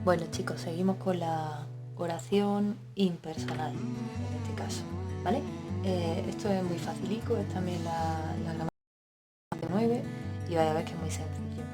Bueno chicos, seguimos con la oración impersonal, en este caso, ¿vale? Esto es muy facilico, es también la gramática de 9 y vais a ver que es muy sencillo.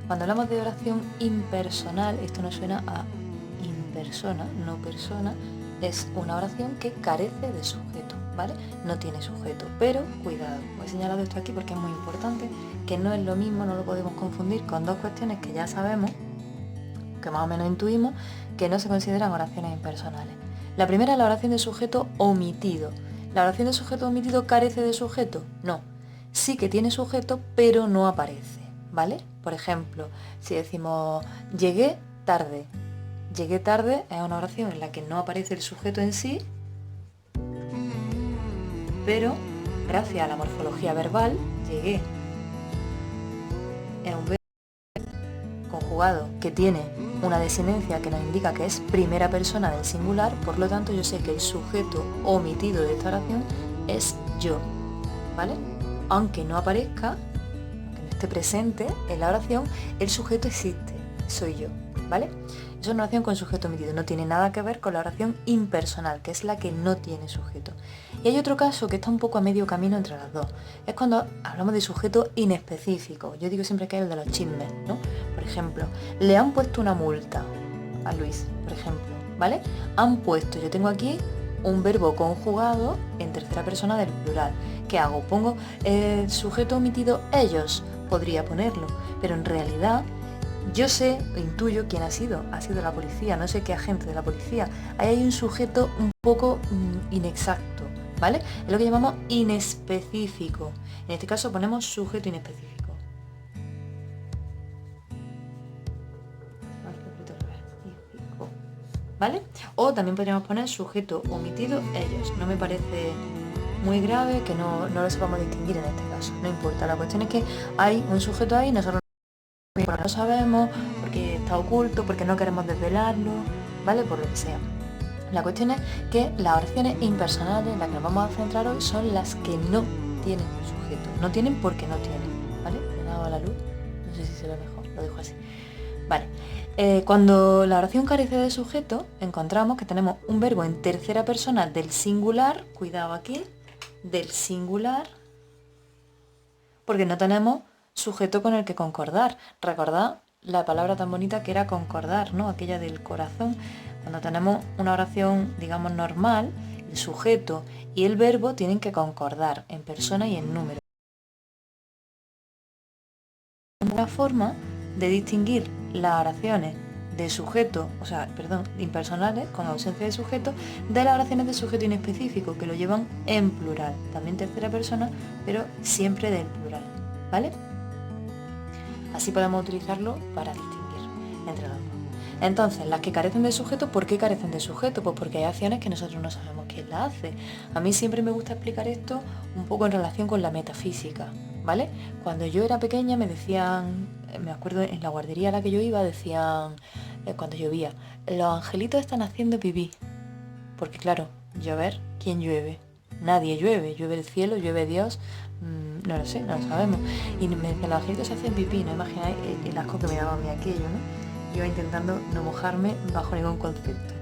Cuando hablamos de oración impersonal, esto nos suena a impersona, no persona, es una oración que carece de sujeto, ¿vale? No tiene sujeto, pero cuidado, os he señalado esto aquí porque es muy importante, que no es lo mismo, no lo podemos confundir con dos cuestiones que ya sabemos, que más o menos intuimos, que no se consideran oraciones impersonales. La primera es la oración de sujeto omitido. ¿La oración de sujeto omitido carece de sujeto? No. Sí que tiene sujeto, pero no aparece, ¿vale? Por ejemplo, si decimos llegué tarde. Llegué tarde es una oración en la que no aparece el sujeto en sí, pero gracias a la morfología verbal, llegué es un verbo conjugado que tiene una desinencia que nos indica que es primera persona del singular, por lo tanto yo sé que el sujeto omitido de esta oración es yo, ¿vale? Aunque no aparezca, aunque no esté presente en la oración, el sujeto existe, soy yo, ¿vale? Es una oración con sujeto omitido, no tiene nada que ver con la oración impersonal, que es la que no tiene sujeto. Y hay otro caso que está un poco a medio camino entre las dos. Es cuando hablamos de sujeto inespecífico. Yo digo siempre que es el de los chismes, ¿no? Por ejemplo, le han puesto una multa a Luis, por ejemplo, ¿vale? Han puesto, yo tengo aquí un verbo conjugado en tercera persona del plural. ¿Qué hago? Pongo el sujeto omitido ellos, podría ponerlo, pero en realidad yo sé, intuyo quién ha sido la policía, no sé qué agente de la policía. Ahí hay un sujeto un poco inexacto, ¿vale? Es lo que llamamos inespecífico. En este caso ponemos sujeto inespecífico. ¿Vale? O también podríamos poner sujeto omitido ellos. No me parece muy grave que no lo sepamos distinguir en este caso. No importa, la cuestión es que hay un sujeto ahí, nosotros no lo sabemos, porque está oculto, porque no queremos desvelarlo, ¿vale? Por lo que sea. La cuestión es que las oraciones impersonales, en las que nos vamos a centrar hoy, son las que no tienen sujeto. No tienen porque no tienen, ¿vale? Le he dado a la luz, no sé si se ve mejor, lo dejo así. Vale, cuando la oración carece de sujeto, encontramos que tenemos un verbo en tercera persona del singular, cuidado aquí, del singular, porque no tenemos sujeto con el que concordar. Recordad la palabra tan bonita que era concordar, ¿no? Aquella del corazón. Cuando tenemos una oración, digamos, normal, el sujeto y el verbo tienen que concordar en persona y en número. Una forma de distinguir las oraciones de sujeto, impersonales, con ausencia de sujeto, de las oraciones de sujeto inespecífico, que lo llevan en plural, también tercera persona, pero siempre del plural, ¿vale? Así podemos utilizarlo para distinguir entre los dos. Entonces, las que carecen de sujeto, ¿por qué carecen de sujeto? Pues porque hay acciones que nosotros no sabemos quién las hace. A mí siempre me gusta explicar esto un poco en relación con la metafísica, ¿vale? Cuando yo era pequeña me decían, me acuerdo en la guardería a la que yo iba, decían, cuando llovía, los angelitos están haciendo pipí. Porque claro, llover, ¿quién llueve? Nadie llueve, llueve el cielo, llueve Dios, no lo sé, no lo sabemos. Y me decían, los angelitos hacen pipí, no imagináis el asco que me daba a mí aquello, ¿no? Yo iba intentando no mojarme bajo ningún concepto.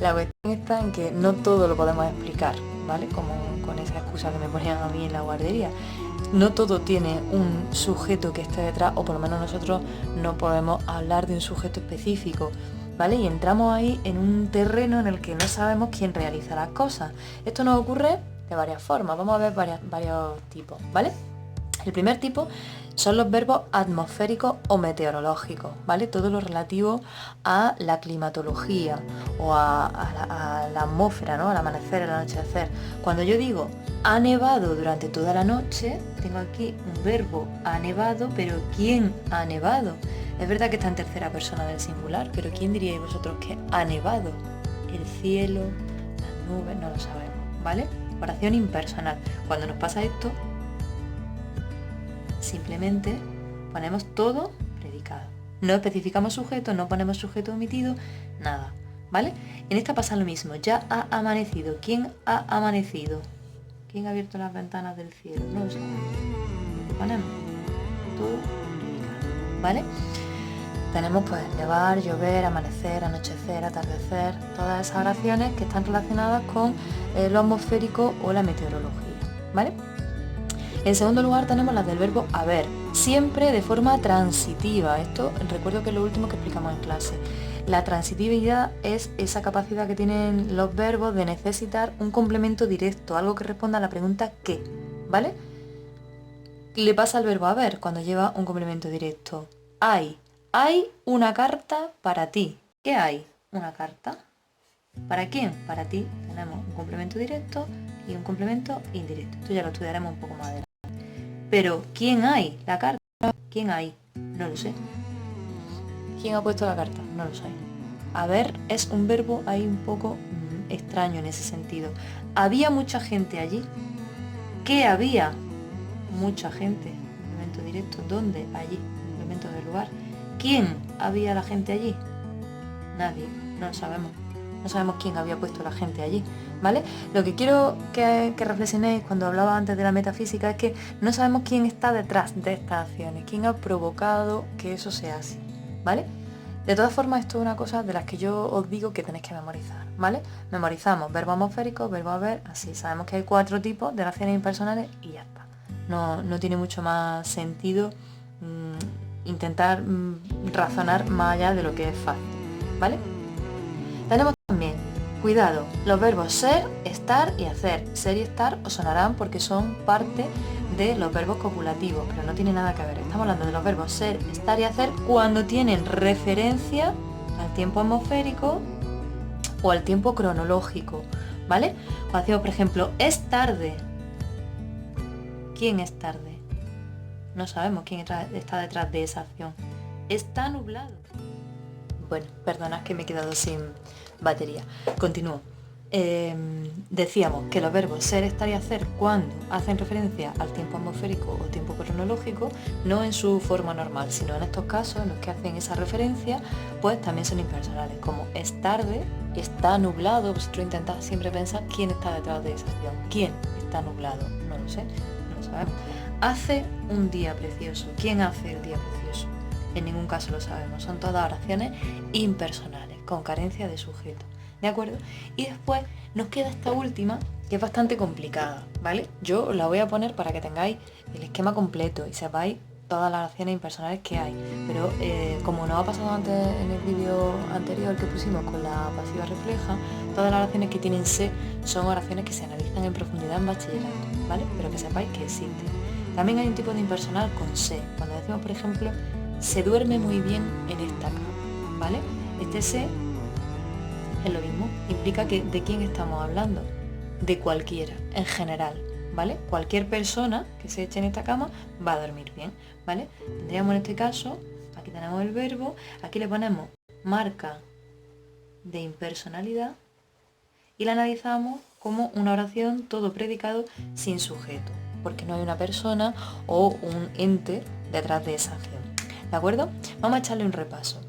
La cuestión está en que no todo lo podemos explicar, ¿vale? Como con esa excusa que me ponían a mí en la guardería. No todo tiene un sujeto que esté detrás, o por lo menos nosotros no podemos hablar de un sujeto específico, ¿vale? Y entramos ahí en un terreno en el que no sabemos quién realiza las cosas. Esto nos ocurre de varias formas, vamos a ver varios tipos, ¿vale? El primer tipo son los verbos atmosféricos o meteorológicos, ¿vale? Todo lo relativo a la climatología o a la atmósfera, ¿no? Al amanecer, al anochecer. Cuando yo digo ha nevado durante toda la noche, tengo aquí un verbo ha nevado, pero ¿quién ha nevado? Es verdad que está en tercera persona del singular, pero ¿quién diríais vosotros que ha nevado? El cielo, las nubes, no lo sabemos, ¿vale? Oración impersonal. Cuando nos pasa esto, simplemente ponemos todo predicado. No especificamos sujeto, no ponemos sujeto omitido, nada, ¿vale? En esta pasa lo mismo, ya ha amanecido. ¿Quién ha amanecido? ¿Quién ha abierto las ventanas del cielo? No lo sabemos. Ponemos todo predicado, ¿vale? tenemos pues nevar, llover, amanecer, anochecer, atardecer, todas esas oraciones que están relacionadas con lo atmosférico o la meteorología, ¿vale? En segundo lugar tenemos las del verbo haber, siempre de forma transitiva. Esto recuerdo que es lo último que explicamos en clase. La transitividad es esa capacidad que tienen los verbos de necesitar un complemento directo, algo que responda a la pregunta ¿qué? ¿Vale? Le pasa al verbo haber cuando lleva un complemento directo. Hay una carta para ti. ¿Qué hay? Una carta. ¿Para quién? Para ti. Tenemos un complemento directo y un complemento indirecto. Esto ya lo estudiaremos un poco más adelante. Pero ¿quién hay? La carta. ¿Quién hay? No lo sé. ¿Quién ha puesto la carta? No lo sé. Haber es un verbo ahí un poco extraño en ese sentido. ¿Había mucha gente allí? ¿Qué había? Mucha gente. Complemento directo. ¿Dónde? Allí. Complemento del lugar. ¿Quién había la gente allí? Nadie. No lo sabemos. No sabemos quién había puesto la gente allí, ¿vale? Lo que quiero que reflexionéis cuando hablaba antes de la metafísica es que no sabemos quién está detrás de estas acciones, quién ha provocado que eso sea así, ¿vale? De todas formas, esto es una cosa de las que yo os digo que tenéis que memorizar, ¿vale? Memorizamos verbo atmosférico, verbo haber, así. Sabemos que hay 4 tipos de acciones impersonales y ya está. No tiene mucho más sentido intentar razonar más allá de lo que es fácil, ¿vale? Tenemos también, cuidado, los verbos ser, estar y hacer. Ser y estar os sonarán porque son parte de los verbos copulativos, pero no tiene nada que ver. Estamos hablando de los verbos ser, estar y hacer cuando tienen referencia al tiempo atmosférico o al tiempo cronológico, ¿vale? Cuando decimos, por ejemplo, es tarde. ¿Quién es tarde? No sabemos quién está detrás de esa acción. Está nublado. Bueno, perdonad que me he quedado sin batería. Continúo. Decíamos que los verbos ser, estar y hacer cuando hacen referencia al tiempo atmosférico o tiempo cronológico, no en su forma normal, sino en estos casos en los que hacen esa referencia, pues también son impersonales, como es tarde, está nublado. Vosotros intentad siempre pensar quién está detrás de esa acción. ¿Quién está nublado? No lo sé, no lo sabemos. Hace un día precioso. ¿Quién hace el día precioso? En ningún caso lo sabemos. Son todas oraciones impersonales, con carencia de sujeto. ¿De acuerdo? Y después nos queda esta última, que es bastante complicada, ¿vale? Yo la voy a poner para que tengáis el esquema completo y sepáis todas las oraciones impersonales que hay. Pero como nos ha pasado antes en el vídeo anterior que pusimos con la pasiva refleja, todas las oraciones que tienen se son oraciones que se analizan en profundidad en bachillerato, ¿vale? Pero que sepáis que existen. También hay un tipo de impersonal con se. Cuando decimos, por ejemplo, se duerme muy bien en esta cama, ¿vale? Este se es lo mismo, implica que de quién estamos hablando, de cualquiera, en general, ¿vale? Cualquier persona que se eche en esta cama va a dormir bien, ¿vale? Tendríamos en este caso, aquí tenemos el verbo, aquí le ponemos marca de impersonalidad y la analizamos como una oración todo predicado sin sujeto, porque no hay una persona o un ente detrás de esa acción. ¿De acuerdo? Vamos a echarle un repaso.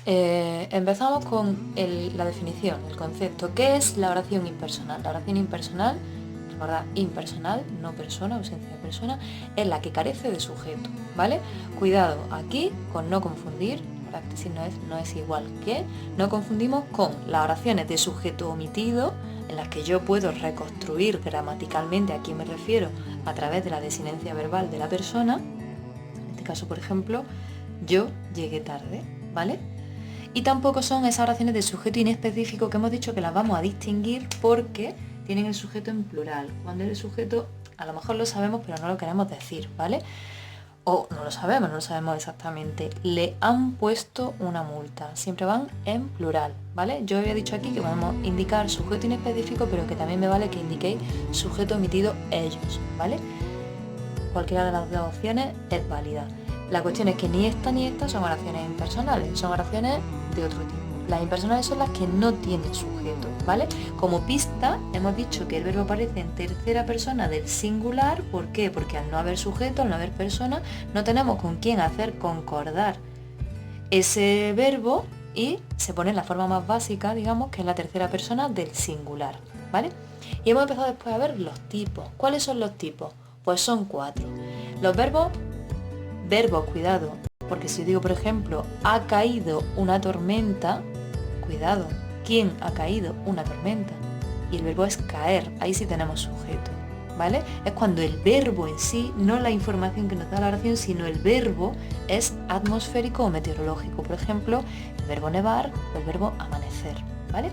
Empezamos con la definición, el concepto. ¿Qué es la oración impersonal? La oración impersonal, recordad, impersonal, no persona, ausencia de persona, es la que carece de sujeto, ¿vale? Cuidado aquí con no confundir, para que si no es igual que, no confundimos con las oraciones de sujeto omitido, en las que yo puedo reconstruir gramaticalmente a quién me refiero a través de la desinencia verbal de la persona. En este caso, por ejemplo, yo llegué tarde, ¿vale? Y tampoco son esas oraciones de sujeto inespecífico que hemos dicho que las vamos a distinguir porque tienen el sujeto en plural. Cuando el sujeto, a lo mejor lo sabemos, pero no lo queremos decir, ¿vale? O no lo sabemos exactamente. Le han puesto una multa. Siempre van en plural, ¿vale? Yo había dicho aquí que podemos indicar sujeto inespecífico, pero que también me vale que indiquéis sujeto omitido ellos, ¿vale? Cualquiera de las dos opciones es válida. La cuestión es que ni esta ni esta son oraciones impersonales, son oraciones de otro tipo. Las impersonales son las que no tienen sujeto, ¿vale? Como pista hemos dicho que el verbo aparece en tercera persona del singular. ¿Por qué? Porque al no haber sujeto, al no haber persona, no tenemos con quién hacer concordar ese verbo y se pone en la forma más básica, digamos, que es la tercera persona del singular, ¿vale? Y hemos empezado después a ver los tipos. ¿Cuáles son los tipos? Pues son 4. Los verbos, cuidado, Porque si yo digo, por ejemplo, ha caído una tormenta, cuidado, ¿quién ha caído una tormenta? Y el verbo es caer, ahí sí tenemos sujeto, ¿vale? Es cuando el verbo en sí, no la información que nos da la oración, sino el verbo es atmosférico o meteorológico. Por ejemplo, el verbo nevar o el verbo amanecer, ¿vale?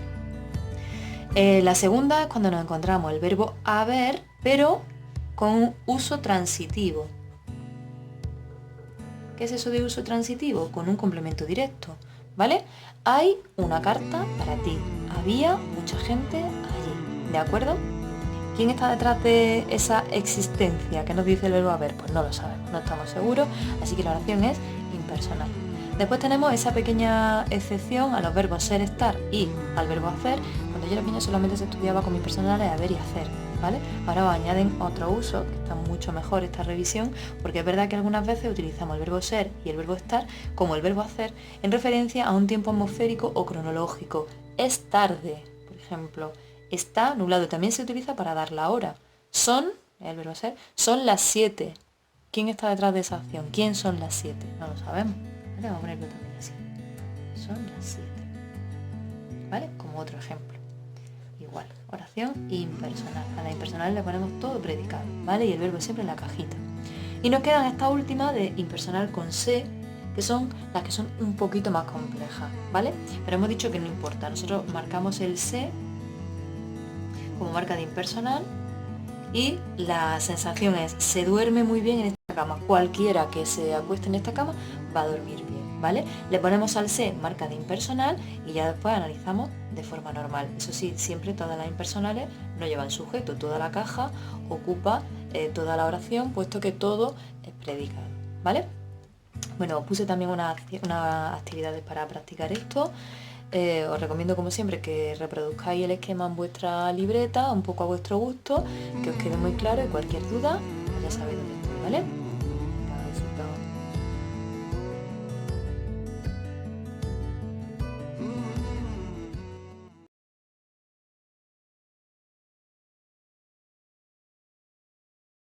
La segunda es cuando nos encontramos el verbo haber, pero con un uso transitivo. ¿Qué es eso de uso transitivo? Con un complemento directo, ¿vale? Hay una carta para ti. Había mucha gente allí, ¿de acuerdo? ¿Quién está detrás de esa existencia que nos dice el verbo haber? Pues no lo sabemos, no estamos seguros, así que la oración es impersonal. Después tenemos esa pequeña excepción a los verbos ser, estar y al verbo hacer. Cuando yo era pequeña solamente se estudiaba con impersonales haber y hacer, ¿vale? Ahora os añaden otro uso, que está mucho mejor esta revisión, porque es verdad que algunas veces utilizamos el verbo ser y el verbo estar como el verbo hacer en referencia a un tiempo atmosférico o cronológico. Es tarde, por ejemplo. Está nublado, también se utiliza para dar la hora. Son, el verbo ser, son las 7. ¿Quién está detrás de esa acción? ¿Quién son las 7? No lo sabemos. ¿Vale? Vamos a ponerlo también así. Son las 7. ¿Vale? Como otro ejemplo. Igual, oración impersonal. A la impersonal le ponemos todo predicado, ¿vale? Y el verbo siempre en la cajita. Y nos quedan esta última de impersonal con se, que son las que son un poquito más complejas, ¿vale? Pero hemos dicho que no importa. Nosotros marcamos el se como marca de impersonal y la sensación es, se duerme muy bien en esta cama. Cualquiera que se acueste en esta cama va a dormir bien, ¿vale? Le ponemos al se marca de impersonal y ya después analizamos de forma normal. Eso sí, siempre todas las impersonales no llevan sujeto, toda la caja ocupa toda la oración, puesto que todo es predicado, ¿vale? Bueno, os puse también unas actividades para practicar esto. Os recomiendo como siempre que reproduzcáis el esquema en vuestra libreta, un poco a vuestro gusto, que os quede muy claro y cualquier duda, pues ya sabéis dónde estoy, ¿vale?